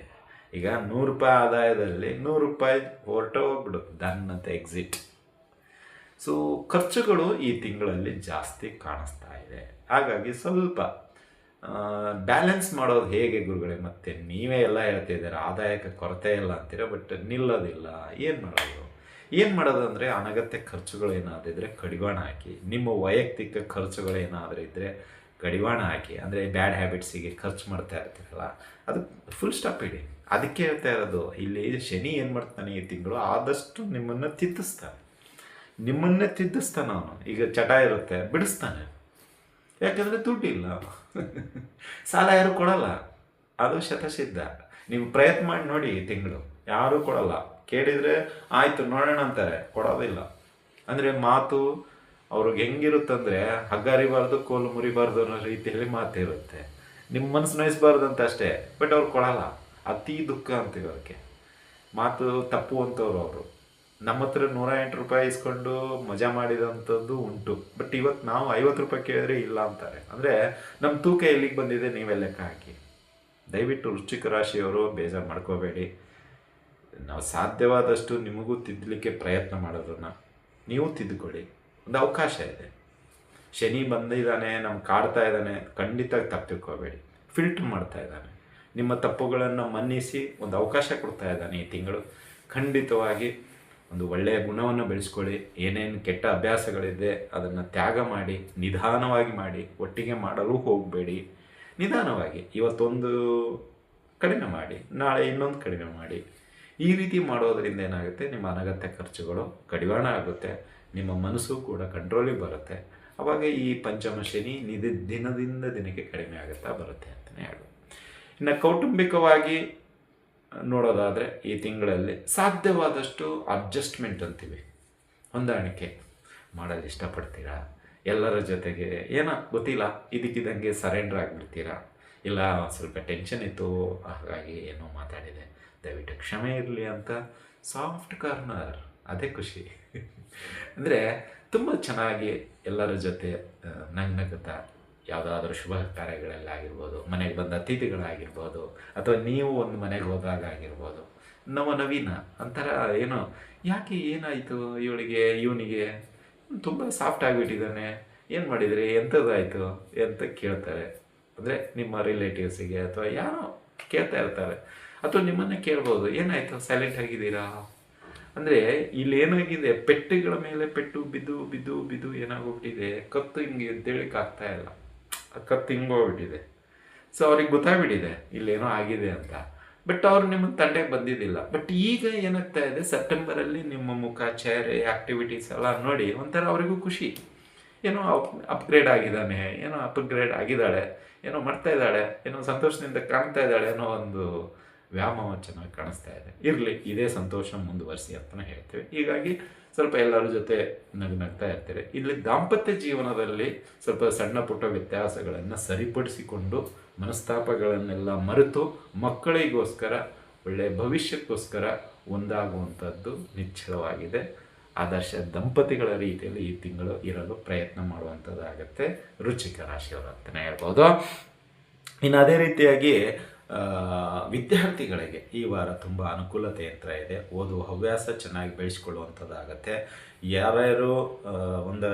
ಈಗ 100 ರೂಪಾಯಿ ಆದಾಯದಲ್ಲಿ 100 ರೂಪಾಯಿ ಹೊರಟೋಗ್ಬಿಡುತ್ತೆ, ಡನ್ ಅಂತ ಎಕ್ಸಿಟ್. ಸೊ ಖರ್ಚುಗಳು ಈ ತಿಂಗಳಲ್ಲಿ ಜಾಸ್ತಿ ಕಾಣಿಸ್ತಾ ಇದೆ. ಹಾಗಾಗಿ ಸ್ವಲ್ಪ ಬ್ಯಾಲೆನ್ಸ್ ಮಾಡೋದು ಹೇಗೆ ಗುರುಗಳೇ, ಮತ್ತೆ ನೀವೇ ಎಲ್ಲ ಹೇಳ್ತಿದ್ದೀರಾ ಆದಾಯಕ್ಕೆ ಕೊರತೆ ಇಲ್ಲ ಅಂತೀರ, ಬಟ್ ನಿಲ್ಲೋದಿಲ್ಲ, ಏನು ಮಾಡೋದು ಅಂದರೆ ಅನಗತ್ಯ ಖರ್ಚುಗಳು ಏನಾದಿದ್ರೆ ಕಡಿವಾಣ ಹಾಕಿ, ನಿಮ್ಮ ವೈಯಕ್ತಿಕ ಖರ್ಚುಗಳೇನಾದರೂ ಇದ್ದರೆ ಕಡಿವಾಣ ಹಾಕಿ. ಅಂದರೆ ಬ್ಯಾಡ್ ಹ್ಯಾಬಿಟ್ಸಿಗೆ ಖರ್ಚು ಮಾಡ್ತಾ ಇರ್ತೀರಲ್ಲ, ಅದು ಫುಲ್ ಸ್ಟಾಪ್ ಇಡಿ. ಅದಕ್ಕೆ ಹೇಳ್ತಾ ಇರೋದು, ಇಲ್ಲಿ ಶನಿ ಏನು ಮಾಡ್ತಾನೆ ಈ ತಿಂಗಳು, ಆದಷ್ಟು ನಿಮ್ಮನ್ನು ತಿದ್ದಿಸ್ತಾನೆ ಅವನು. ಈಗ ಚಟ ಇರುತ್ತೆ, ಬಿಡಿಸ್ತಾನೆ, ಯಾಕಂದರೆ ದುಡ್ಡಿಲ್ಲ, ಸಾಲ ಯಾರು ಕೊಡಲ್ಲ, ಅದು ಶತಸಿದ್ಧ. ನೀವು ಪ್ರಯತ್ನ ಮಾಡಿ ನೋಡಿ, ಈ ತಿಂಗಳು ಯಾರೂ ಕೊಡಲ್ಲ. ಕೇಳಿದರೆ ಆಯಿತು ನೋಡೋಣ ಅಂತಾರೆ, ಕೊಡೋದಿಲ್ಲ. ಅಂದರೆ ಮಾತು ಅವ್ರಿಗೆ ಹೆಂಗಿರುತ್ತಂದರೆ, ಹಗ್ಗ ಅರಿಬಾರ್ದು ಕೋಲು ಮುರಿಬಾರ್ದು ಅನ್ನೋ ರೀತಿಯಲ್ಲಿ ಮಾತಿರುತ್ತೆ. ನಿಮ್ಮ ಮನಸ್ಸು ನೋಯಿಸ್ಬಾರ್ದು ಅಂತ ಅಷ್ಟೇ, ಬಟ್ ಅವ್ರು ಕೊಡಲ್ಲ. ಅತಿ ದುಃಖ ಅಂತೀವಿ ಅದಕ್ಕೆ. ಮಾತು ತಪ್ಪು ಅಂತವ್ರು ಅವರು. ನಮ್ಮ ಹತ್ರ 108 ರೂಪಾಯಿ ಇಸ್ಕೊಂಡು ಮಜಾ ಮಾಡಿದಂಥದ್ದು ಉಂಟು, ಬಟ್ ಇವತ್ತು ನಾವು 50 ರೂಪಾಯಿ ಕೇಳಿದ್ರೆ ಇಲ್ಲ ಅಂತಾರೆ. ಅಂದರೆ ನಮ್ಮ ತೂಕ ಎಲ್ಲಿಗೆ ಬಂದಿದೆ ನೀವೇ ಲೆಕ್ಕ ಹಾಕಿ. ದಯವಿಟ್ಟು ವೃಶ್ಚಿಕ ರಾಶಿಯವರು ಬೇಜಾರು ಮಾಡ್ಕೋಬೇಡಿ. ನಾವು ಸಾಧ್ಯವಾದಷ್ಟು ನಿಮಗೂ ತಿದ್ದಲಿಕ್ಕೆ ಪ್ರಯತ್ನ ಮಾಡೋದನ್ನು ನೀವು ತಿದ್ದುಕೊಳ್ಳಿ, ಒಂದು ಅವಕಾಶ ಇದೆ. ಶನಿ ಬಂದಿದ್ದಾನೆ, ನಮ್ಗೆ ಕಾಡ್ತಾ ಇದ್ದಾನೆ, ಖಂಡಿತ ತಪ್ಪು ತಿಳ್ಕೋಬೇಡಿ. ಫಿಲ್ಟ್ರ್ ಮಾಡ್ತಾ ಇದ್ದಾನೆ, ನಿಮ್ಮ ತಪ್ಪುಗಳನ್ನು ಮನ್ನಿಸಿ ಒಂದು ಅವಕಾಶ ಕೊಡ್ತಾ ಇದ್ದಾನೆ ಈ ತಿಂಗಳು. ಖಂಡಿತವಾಗಿ ಒಂದು ಒಳ್ಳೆಯ ಗುಣವನ್ನು ಬೆಳೆಸ್ಕೊಳ್ಳಿ. ಏನೇನು ಕೆಟ್ಟ ಅಭ್ಯಾಸಗಳಿದೆ ಅದನ್ನು ತ್ಯಾಗ ಮಾಡಿ, ನಿಧಾನವಾಗಿ ಮಾಡಿ, ಒಟ್ಟಿಗೆ ಮಾಡಲು ಹೋಗಬೇಡಿ. ನಿಧಾನವಾಗಿ ಇವತ್ತೊಂದು ಕಡಿಮೆ ಮಾಡಿ, ನಾಳೆ ಇನ್ನೊಂದು ಕಡಿಮೆ ಮಾಡಿ. ಈ ರೀತಿ ಮಾಡೋದರಿಂದ ಏನಾಗುತ್ತೆ, ನಿಮ್ಮ ಅನಗತ್ಯ ಖರ್ಚುಗಳು ಕಡಿವಾಣ ಆಗುತ್ತೆ, ನಿಮ್ಮ ಮನಸ್ಸು ಕೂಡ ಕಂಟ್ರೋಲಿಗೆ ಬರುತ್ತೆ. ಆವಾಗ ಈ ಪಂಚಮ ಶನಿ ದಿನದಿಂದ ದಿನಕ್ಕೆ ಕಡಿಮೆ ಆಗುತ್ತಾ ಬರುತ್ತೆ ಅಂತಲೇ ಹೇಳೋದು. ಇನ್ನು ಕೌಟುಂಬಿಕವಾಗಿ ನೋಡೋದಾದರೆ ಈ ತಿಂಗಳಲ್ಲಿ ಸಾಧ್ಯವಾದಷ್ಟು ಅಡ್ಜಸ್ಟ್ಮೆಂಟ್ ಅಂತೀವಿ, ಹೊಂದಾಣಿಕೆ ಮಾಡಲು ಇಷ್ಟಪಡ್ತೀರಾ. ಎಲ್ಲರ ಜೊತೆಗೆ ಏನೋ ಗೊತ್ತಿಲ್ಲ ಇದಕ್ಕಿದ್ದಂಗೆ ಸರೆಂಡರ್ ಆಗಿಬಿಡ್ತೀರಾ. ಇಲ್ಲ ಒಂದ್ ಸ್ವಲ್ಪ ಟೆನ್ಷನ್ ಇತ್ತು, ಹಾಗಾಗಿ ಏನೋ ಮಾತಾಡಿದೆ, ದಯವಿಟ್ಟು ಕ್ಷಮೆ ಇರಲಿ ಅಂತ. ಸಾಫ್ಟ್ ಕಾರ್ನರ್, ಅದೇ ಖುಷಿ. ಅಂದರೆ ತುಂಬ ಚೆನ್ನಾಗಿ ಎಲ್ಲರ ಜೊತೆ ನಗ್ನಗುತ್ತಾ ಯಾವುದಾದ್ರೂ ಶುಭ ಕಾರ್ಯಗಳಲ್ಲಾಗಿರ್ಬೋದು, ಮನೆಗೆ ಬಂದ ಅತಿಥಿಗಳಾಗಿರ್ಬೋದು, ಅಥವಾ ನೀವು ಒಂದು ಮನೆಗೆ ಹೋದಾಗ ಆಗಿರ್ಬೋದು, ನವೀನ ಒಂಥರ ಏನೋ ಯಾಕೆ ಏನಾಯಿತು ಇವಳಿಗೆ ಇವನಿಗೆ ತುಂಬ ಸಾಫ್ಟ್ ಆಗಿಬಿಟ್ಟಿದ್ದಾನೆ, ಏನು ಮಾಡಿದ್ರಿ, ಎಂಥದ್ದಾಯಿತು ಅಂತ ಕೇಳ್ತಾರೆ. ಅಂದರೆ ನಿಮ್ಮ ರಿಲೇಟಿವ್ಸಿಗೆ ಅಥವಾ ಯಾರೋ ಕೇಳ್ತಾ ಇರ್ತಾರೆ, ಅಥವಾ ನಿಮ್ಮನ್ನೇ ಕೇಳ್ಬೋದು, ಏನಾಯಿತು ಸೈಲೆಂಟ್ ಆಗಿದ್ದೀರಾ ಅಂದರೆ. ಇಲ್ಲಿ ಏನಾಗಿದೆ, ಪೆಟ್ಟುಗಳ ಮೇಲೆ ಪೆಟ್ಟು ಬಿದ್ದು ಬಿದ್ದು ಬಿದ್ದು ಏನಾಗೋಗ್ಬಿಟ್ಟಿದೆ, ಕತ್ತು ಹಿಂಗೆ ಎದ್ದೇಳಕ್ಕೆ ಆಗ್ತಾ ಇಲ್ಲ, ಕತ್ತು ಹಿಂಗೋಗ್ಬಿಟ್ಟಿದೆ. ಸೊ ಅವ್ರಿಗೆ ಗೊತ್ತಾಗ್ಬಿಟ್ಟಿದೆ ಇಲ್ಲೇನೋ ಆಗಿದೆ ಅಂತ. ಬಟ್ ಅವ್ರು ನಿಮ್ಮ ತಂಟೆಗೆ ಬಂದಿದ್ದಿಲ್ಲ. ಬಟ್ ಈಗ ಏನಾಗ್ತಾ ಇದೆ, ಸೆಪ್ಟೆಂಬರಲ್ಲಿ ನಿಮ್ಮ ಮುಖ, ಚೇಹರೆ, ಆ್ಯಕ್ಟಿವಿಟೀಸ್ ಎಲ್ಲ ನೋಡಿ ಒಂಥರ ಅವರಿಗೂ ಖುಷಿ. ಏನೋ ಅಪ್ಗ್ರೇಡ್ ಆಗಿದ್ದಾನೆ, ಏನೋ ಅಪ್ಗ್ರೇಡ್ ಆಗಿದ್ದಾಳೆ, ಏನೋ ಮಾಡ್ತಾ ಇದ್ದಾಳೆ, ಏನೋ ಸಂತೋಷದಿಂದ ಕಾಣ್ತಾ ಇದ್ದಾಳೆ ಅನ್ನೋ ಒಂದು ವ್ಯಾಮೋಹ ಚೆನ್ನಾಗಿ ಕಾಣಿಸ್ತಾ ಇದೆ. ಇರಲಿ, ಇದೇ ಸಂತೋಷ ಮುಂದುವರಿಸಿ ಅಂತಲೇ ಹೇಳ್ತೀವಿ. ಹೀಗಾಗಿ ಸ್ವಲ್ಪ ಎಲ್ಲರ ಜೊತೆ ನಗ್ನಗ್ತಾ ಇರ್ತೀರಿ. ಇಲ್ಲಿ ದಾಂಪತ್ಯ ಜೀವನದಲ್ಲಿ ಸ್ವಲ್ಪ ಸಣ್ಣ ಪುಟ್ಟ ವ್ಯತ್ಯಾಸಗಳನ್ನು ಸರಿಪಡಿಸಿಕೊಂಡು ಮನಸ್ತಾಪಗಳನ್ನೆಲ್ಲ ಮರೆತು ಮಕ್ಕಳಿಗೋಸ್ಕರ, ಒಳ್ಳೆಯ ಭವಿಷ್ಯಕ್ಕೋಸ್ಕರ ಒಂದಾಗುವಂಥದ್ದು ನಿಶ್ಚಲವಾಗಿದೆ. ಆದರ್ಶ ದಂಪತಿಗಳ ರೀತಿಯಲ್ಲಿ ಈ ತಿಂಗಳು ಇರಲು ಪ್ರಯತ್ನ ಮಾಡುವಂಥದ್ದಾಗತ್ತೆ ವೃಶ್ಚಿಕ ರಾಶಿಯವರು ಅಂತಲೇ ಹೇಳ್ಬೋದು. ಇನ್ನು ಅದೇ ರೀತಿಯಾಗಿ ವಿದ್ಯಾರ್ಥಿಗಳಿಗೆ ಈ ವಾರ ತುಂಬ ಅನುಕೂಲತೆ ಯಂತ್ರ ಇದೆ. ಓದುವ ಹವ್ಯಾಸ ಚೆನ್ನಾಗಿ ಬೆಳೆಸ್ಕೊಳ್ಳುವಂಥದ್ದಾಗತ್ತೆ. ಯಾರ್ಯಾರು ಒಂದು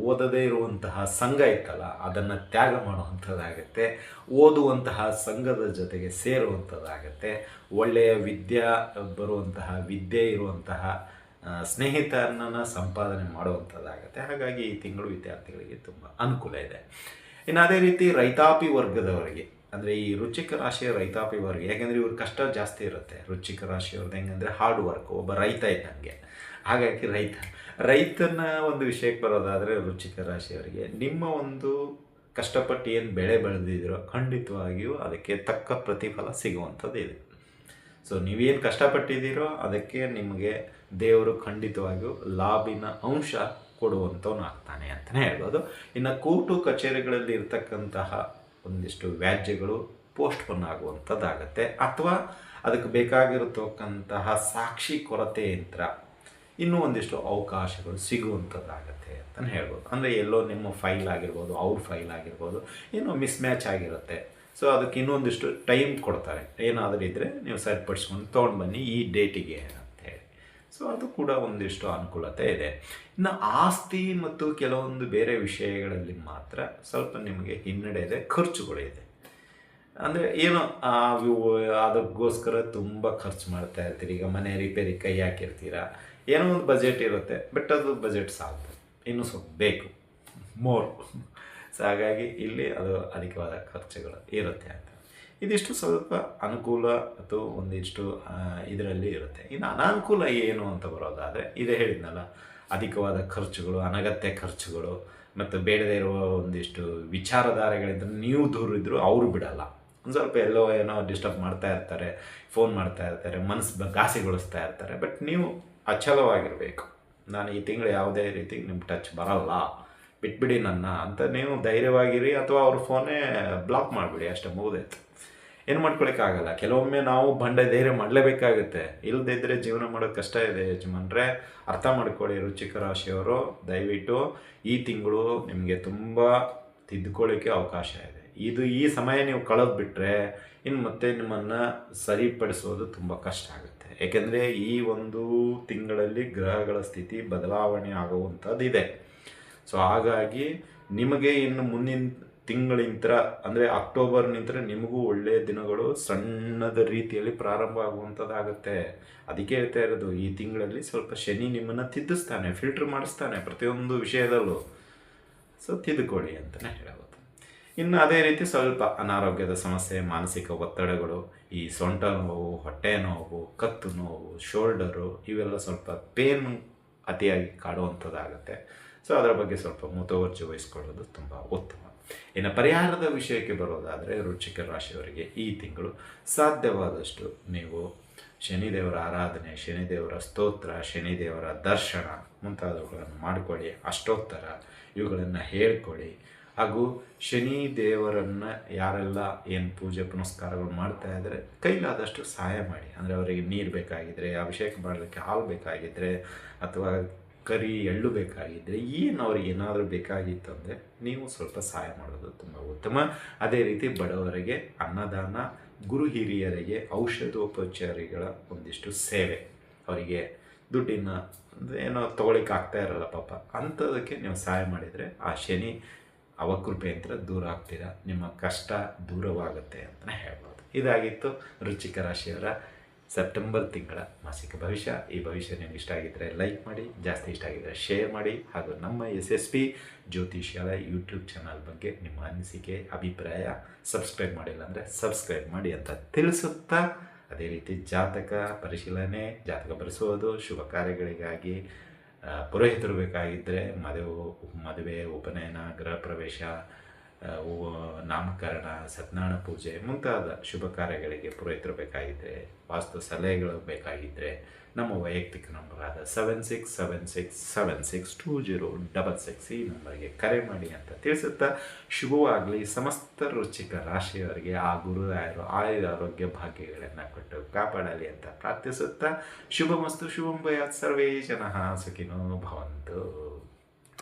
ಓದದೇ ಇರುವಂತಹ ಸಂಘ ಇತ್ತಲ್ಲ, ಅದನ್ನು ತ್ಯಾಗ ಮಾಡುವಂಥದ್ದಾಗತ್ತೆ. ಓದುವಂತಹ ಸಂಘದ ಜೊತೆಗೆ ಸೇರುವಂಥದ್ದಾಗತ್ತೆ. ಒಳ್ಳೆಯ ಬರುವಂತಹ ವಿದ್ಯೆ ಇರುವಂತಹ ಸ್ನೇಹಿತರನ್ನು ಸಂಪಾದನೆ ಮಾಡುವಂಥದ್ದಾಗತ್ತೆ. ಹಾಗಾಗಿ ಈ ತಿಂಗಳು ವಿದ್ಯಾರ್ಥಿಗಳಿಗೆ ತುಂಬ ಅನುಕೂಲ ಇದೆ. ಇನ್ನು ಅದೇ ರೀತಿ ರೈತಾಪಿ ವರ್ಗದವರಿಗೆ, ಅಂದರೆ ಈ ವೃಶ್ಚಿಕ ರಾಶಿಯ ರೈತಾಪಿ ವರ್ಗ, ಯಾಕೆಂದರೆ ಇವ್ರ ಕಷ್ಟ ಜಾಸ್ತಿ ಇರುತ್ತೆ. ವೃಶ್ಚಿಕ ರಾಶಿಯವ್ರದ್ದು ಹೆಂಗಂದರೆ ಹಾರ್ಡ್ ವರ್ಕ್, ಒಬ್ಬ ರೈತ ಇದ್ದಂಗೆ. ಹಾಗಾಗಿ ರೈತನ ಒಂದು ವಿಷಯಕ್ಕೆ ಬರೋದಾದರೆ ವೃಶ್ಚಿಕ ರಾಶಿಯವರಿಗೆ ನಿಮ್ಮ ಒಂದು ಕಷ್ಟಪಟ್ಟು ಏನು ಬೆಳೆ ಬೆಳೆದಿದ್ದೀರೋ ಖಂಡಿತವಾಗಿಯೂ ಅದಕ್ಕೆ ತಕ್ಕ ಪ್ರತಿಫಲ ಸಿಗುವಂಥದ್ದು ಇದೆ. ಸೊ ನೀವೇನು ಕಷ್ಟಪಟ್ಟಿದ್ದೀರೋ ಅದಕ್ಕೆ ನಿಮಗೆ ದೇವರು ಖಂಡಿತವಾಗಿಯೂ ಲಾಭಿನ ಅಂಶ ಕೊಡುವಂಥವನು ಆಗ್ತಾನೆ ಅಂತಲೇ ಹೇಳ್ಬೋದು. ಇನ್ನು ಕೋರ್ಟು ಕಚೇರಿಗಳಲ್ಲಿ ಇರ್ತಕ್ಕಂತಹ ಒಂದಿಷ್ಟು ವ್ಯಾಜ್ಯಗಳು ಪೋಸ್ಟ್ಪೋನ್ ಆಗುವಂಥದ್ದಾಗತ್ತೆ, ಅಥವಾ ಅದಕ್ಕೆ ಬೇಕಾಗಿರತಕ್ಕಂತಹ ಸಾಕ್ಷಿ ಕೊರತೆ ಯಂತ್ರ ಇನ್ನೂ ಒಂದಿಷ್ಟು ಅವಕಾಶಗಳು ಸಿಗುವಂಥದ್ದಾಗತ್ತೆ ಅಂತಲೇ ಹೇಳ್ಬೋದು. ಅಂದರೆ ಎಲ್ಲೋ ನಿಮ್ಮ ಫೈಲ್ ಆಗಿರ್ಬೋದು, ಅವ್ರ ಫೈಲ್ ಆಗಿರ್ಬೋದು, ಏನೋ ಮಿಸ್ಮ್ಯಾಚ್ ಆಗಿರುತ್ತೆ. ಸೊ ಅದಕ್ಕೆ ಇನ್ನೊಂದಿಷ್ಟು ಟೈಮ್ ಕೊಡ್ತಾರೆ, ಏನಾದರೂ ಇದ್ದರೆ ನೀವು ಸರಿಪಡಿಸ್ಕೊಂಡು ತೊಗೊಂಡು ಬನ್ನಿ ಈ ಡೇಟಿಗೆ ಅಂತೇಳಿ. ಸೊ ಅದು ಕೂಡ ಒಂದಿಷ್ಟು ಅನುಕೂಲತೆ ಇದೆ. ಇನ್ನು ಆಸ್ತಿ ಮತ್ತು ಕೆಲವೊಂದು ಬೇರೆ ವಿಷಯಗಳಲ್ಲಿ ಮಾತ್ರ ಸ್ವಲ್ಪ ನಿಮಗೆ ಹಿನ್ನಡೆ ಇದೆ, ಖರ್ಚುಗಳಿದೆ. ಅಂದರೆ ಏನೋ ಅದಕ್ಕೋಸ್ಕರ ತುಂಬ ಖರ್ಚು ಮಾಡ್ತಾ ಇರ್ತೀರಿ. ಈಗ ಮನೆ ರಿಪೇರಿ ಕೈ ಹಾಕಿರ್ತೀರ, ಏನೋ ಒಂದು ಬಜೆಟ್ ಇರುತ್ತೆ, ಬಟ್ ಅದು ಬಜೆಟ್ ಸಾಲದು, ಇನ್ನೂ ಸ್ವಲ್ಪ ಬೇಕು ಮೋರ್. ಸೊ ಹಾಗಾಗಿ ಇಲ್ಲಿ ಅದು ಅಧಿಕವಾದ ಖರ್ಚುಗಳು ಇರುತ್ತೆ ಅಂತ. ಇದಿಷ್ಟು ಸ್ವಲ್ಪ ಅನುಕೂಲ ಅಥವಾ ಒಂದಿಷ್ಟು ಇದರಲ್ಲಿ ಇರುತ್ತೆ. ಇನ್ನು ಅನಾನುಕೂಲ ಏನು ಅಂತ ಬರೋದಾದರೆ, ಇದೇ ಹೇಳಿದ್ನಲ್ಲ, ಅಧಿಕವಾದ ಖರ್ಚುಗಳು, ಅನಗತ್ಯ ಖರ್ಚುಗಳು, ಮತ್ತು ಬೇಡದೇ ಇರುವ ಒಂದಿಷ್ಟು ವಿಚಾರಧಾರೆಗಳಿಂದ ನೀವು ದೂರ ಇದ್ದರೂ ಅವರು ಬಿಡಲ್ಲ. ಒಂದು ಸ್ವಲ್ಪ ಎಲ್ಲೋ ಏನೋ ಡಿಸ್ಟರ್ಬ್ ಮಾಡ್ತಾ ಇರ್ತಾರೆ, ಫೋನ್ ಮಾಡ್ತಾ ಇರ್ತಾರೆ, ಮನಸ್ಸು ಘಾಸಿಗೊಳಿಸ್ತಾ ಇರ್ತಾರೆ. ಬಟ್ ನೀವು ಅಚಲವಾಗಿರಬೇಕು. ನಾನು ಈ ತಿಂಗಳು ಯಾವುದೇ ರೀತಿ ನಿಮ್ಮ ಟಚ್ ಬರಲ್ಲ, ಬಿಟ್ಬಿಡಿ ನನ್ನ ಅಂತ ನೀವು ಧೈರ್ಯವಾಗಿರಿ, ಅಥವಾ ಅವ್ರ ಫೋನೇ ಬ್ಲಾಕ್ ಮಾಡಿಬಿಡಿ, ಅಷ್ಟೇ, ಮುಗಿದೈತು. ಏನು ಮಾಡ್ಕೊಳಕ್ಕಾಗಲ್ಲ. ಕೆಲವೊಮ್ಮೆ ನಾವು ಧೈರ್ಯ ಮಾಡಲೇಬೇಕಾಗುತ್ತೆ, ಇಲ್ಲದಿದ್ದರೆ ಜೀವನ ಮಾಡೋದು ಕಷ್ಟ ಇದೆ ಯಜಮಾನ್ರೆ. ಅರ್ಥ ಮಾಡ್ಕೊಳ್ಳಿ ವೃಶ್ಚಿಕ ರಾಶಿಯವರು, ದಯವಿಟ್ಟು ಈ ತಿಂಗಳು ನಿಮಗೆ ತುಂಬ ತಿದ್ದುಕೊಳ್ಳಿಕ್ಕೆ ಅವಕಾಶ ಇದೆ. ಈ ಸಮಯ ನೀವು ಕಳೆದ್ಬಿಟ್ರೆ ಇನ್ನು ಮತ್ತೆ ನಿಮ್ಮನ್ನು ಸರಿಪಡಿಸೋದು ತುಂಬ ಕಷ್ಟ ಆಗುತ್ತೆ. ಏಕೆಂದರೆ ಈ ಒಂದು ತಿಂಗಳಲ್ಲಿ ಗ್ರಹಗಳ ಸ್ಥಿತಿ ಬದಲಾವಣೆ ಆಗುವಂಥದ್ದಿದೆ. ಸೊ ಹಾಗಾಗಿ ನಿಮಗೆ ಇನ್ನು ಮುಂದಿನ ತಿಂಗಳಿಂದ, ಅಂದರೆ ಅಕ್ಟೋಬರ್ ನಂತರ ನಿಮಗೂ ಒಳ್ಳೆಯ ದಿನಗಳು ಸಣ್ಣದ ರೀತಿಯಲ್ಲಿ ಪ್ರಾರಂಭ ಆಗುವಂಥದ್ದಾಗುತ್ತೆ. ಅದಕ್ಕೆ ಹೇಳ್ತಾ ಇರೋದು, ಈ ತಿಂಗಳಲ್ಲಿ ಸ್ವಲ್ಪ ಶನಿ ನಿಮ್ಮನ್ನು ತಿದ್ದಿಸ್ತಾನೆ, ಫಿಲ್ಟ್ರ್ ಮಾಡಿಸ್ತಾನೆ ಪ್ರತಿಯೊಂದು ವಿಷಯದಲ್ಲೂ. ಸೊ ತಿದ್ದುಕೊಳ್ಳಿ ಅಂತಲೇ ಹೇಳಬಹುದು. ಇನ್ನು ಅದೇ ರೀತಿ ಸ್ವಲ್ಪ ಅನಾರೋಗ್ಯದ ಸಮಸ್ಯೆ, ಮಾನಸಿಕ ಒತ್ತಡಗಳು, ಈ ಸೊಂಟ ನೋವು, ಹೊಟ್ಟೆ ನೋವು, ಕತ್ತು ನೋವು, ಶೋಲ್ಡರು, ಇವೆಲ್ಲ ಸ್ವಲ್ಪ ಪೇನ್ ಅತಿಯಾಗಿ ಕಾಡುವಂಥದ್ದಾಗುತ್ತೆ. ಸೊ ಅದರ ಬಗ್ಗೆ ಸ್ವಲ್ಪ ಮುತುವರ್ಜಿ ವಹಿಸ್ಕೊಳ್ಳೋದು ತುಂಬ ಉತ್ತಮ. ಇನ್ನು ಪರಿಹಾರದ ವಿಷಯಕ್ಕೆ ಬರೋದಾದರೆ, ವೃಶ್ಚಿಕ ರಾಶಿಯವರಿಗೆ ಈ ತಿಂಗಳು ಸಾಧ್ಯವಾದಷ್ಟು ನೀವು ಶನಿದೇವರ ಆರಾಧನೆ, ಶನಿದೇವರ ಸ್ತೋತ್ರ, ಶನಿದೇವರ ದರ್ಶನ ಮುಂತಾದವುಗಳನ್ನು ಮಾಡಿಕೊಳ್ಳಿ. ಅಷ್ಟೋತ್ತರ ಇವುಗಳನ್ನು ಹೇಳ್ಕೊಳ್ಳಿ. ಹಾಗೂ ಶನಿ ದೇವರನ್ನು ಯಾರೆಲ್ಲ ಏನು ಪೂಜೆ ಪುನಸ್ಕಾರಗಳು ಮಾಡ್ತಾ ಇದ್ದಾರೆ ಕೈಲಾದಷ್ಟು ಸಹಾಯ ಮಾಡಿ. ಅಂದರೆ ಅವರಿಗೆ ನೀರು ಬೇಕಾಗಿದ್ದರೆ, ಅಭಿಷೇಕ ಮಾಡಲಿಕ್ಕೆ ಹಾಲು ಬೇಕಾಗಿದ್ದರೆ, ಅಥವಾ ಕರಿ ಎಳ್ಳು ಬೇಕಾಗಿದ್ದರೆ, ಏನು ಅವ್ರಿಗೆ ಏನಾದರೂ ಬೇಕಾಗಿತ್ತು ಅಂದರೆ ನೀವು ಸ್ವಲ್ಪ ಸಹಾಯ ಮಾಡೋದು ತುಂಬ ಉತ್ತಮ. ಅದೇ ರೀತಿ ಬಡವರಿಗೆ ಅನ್ನದಾನ, ಗುರು ಹಿರಿಯರಿಗೆ ಔಷಧೋಪಚಾರಿಗಳ ಒಂದಿಷ್ಟು ಸೇವೆ, ಅವರಿಗೆ ದುಡ್ಡಿನ ಏನೋ ತೊಗೊಳಿಕ್ಕೆ ಆಗ್ತಾ ಇರಲ್ಲ ಪಾಪ, ಅಂಥದಕ್ಕೆ ನೀವು ಸಹಾಯ ಮಾಡಿದರೆ ಆ ಶನಿ ಅವಕೃಪೆಯಿಂದ ದೂರ ಆಗ್ತೀರಾ, ನಿಮ್ಮ ಕಷ್ಟ ದೂರವಾಗುತ್ತೆ ಅಂತಲೇ ಹೇಳ್ಬೋದು. ಇದಾಗಿತ್ತು ವೃಶ್ಚಿಕ ರಾಶಿಯವರ ಸೆಪ್ಟೆಂಬರ್ ತಿಂಗಳ ಮಾಸಿಕ ಭವಿಷ್ಯ. ಈ ಭವಿಷ್ಯ ನಿಮ್ಗೆ ಇಷ್ಟ ಆಗಿದ್ದರೆ ಲೈಕ್ ಮಾಡಿ, ಜಾಸ್ತಿ ಇಷ್ಟ ಆಗಿದ್ದರೆ ಶೇರ್ ಮಾಡಿ, ಹಾಗೂ ನಮ್ಮ SSP ಜ್ಯೋತಿಷ್ಯಾಲಯ ಯೂಟ್ಯೂಬ್ ಚಾನಲ್ ಬಗ್ಗೆ ನಿಮ್ಮ ಅನಿಸಿಕೆ, ಅಭಿಪ್ರಾಯ, ಸಬ್ಸ್ಕ್ರೈಬ್ ಮಾಡಿಲ್ಲ ಅಂದರೆ ಸಬ್ಸ್ಕ್ರೈಬ್ ಮಾಡಿ ಅಂತ ತಿಳಿಸುತ್ತಾ, ಅದೇ ರೀತಿ ಜಾತಕ ಪರಿಶೀಲನೆ, ಜಾತಕ ಬರೆಸುವುದು, ಶುಭ ಕಾರ್ಯಗಳಿಗಾಗಿ ಪುರೋಹಿತರು ಬೇಕಾಗಿದ್ದರೆ, ಮದುವೆ, ಉಪನಯನ, ಗೃಹ ಪ್ರವೇಶ, ನಾಮಕರಣ, ಸತ್ಯನಾರಾಯಣ ಪೂಜೆ ಮುಂತಾದ ಶುಭ ಕಾರ್ಯಗಳಿಗೆ ಪುರೋಹಿತರು ಬೇಕಾಗಿದ್ದರೆ, ವಾಸ್ತು ಸಲಹೆಗಳು ಬೇಕಾಗಿದ್ದರೆ ನಮ್ಮ ವೈಯಕ್ತಿಕ ನಂಬರಾದ 7676762066 ಈ ನಂಬರ್ಗೆ ಕರೆ ಮಾಡಿ ಅಂತ ತಿಳಿಸುತ್ತಾ, ಶುಭವಾಗಲಿ. ಸಮಸ್ತ ವೃಶ್ಚಿಕ ರಾಶಿಯವರಿಗೆ ಆ ಗುರುರಾಯರು ಆರೋಗ್ಯ ಭಾಗ್ಯಗಳನ್ನು ಕೊಟ್ಟು ಕಾಪಾಡಲಿ ಅಂತ ಪ್ರಾರ್ಥಿಸುತ್ತಾ, ಶುಭಮಸ್ತು ಶುಭಂ ಭಯಾತ್, ಸರ್ವೇ ಜನಃ ಸುಖಿನೋ ಭವಂತು.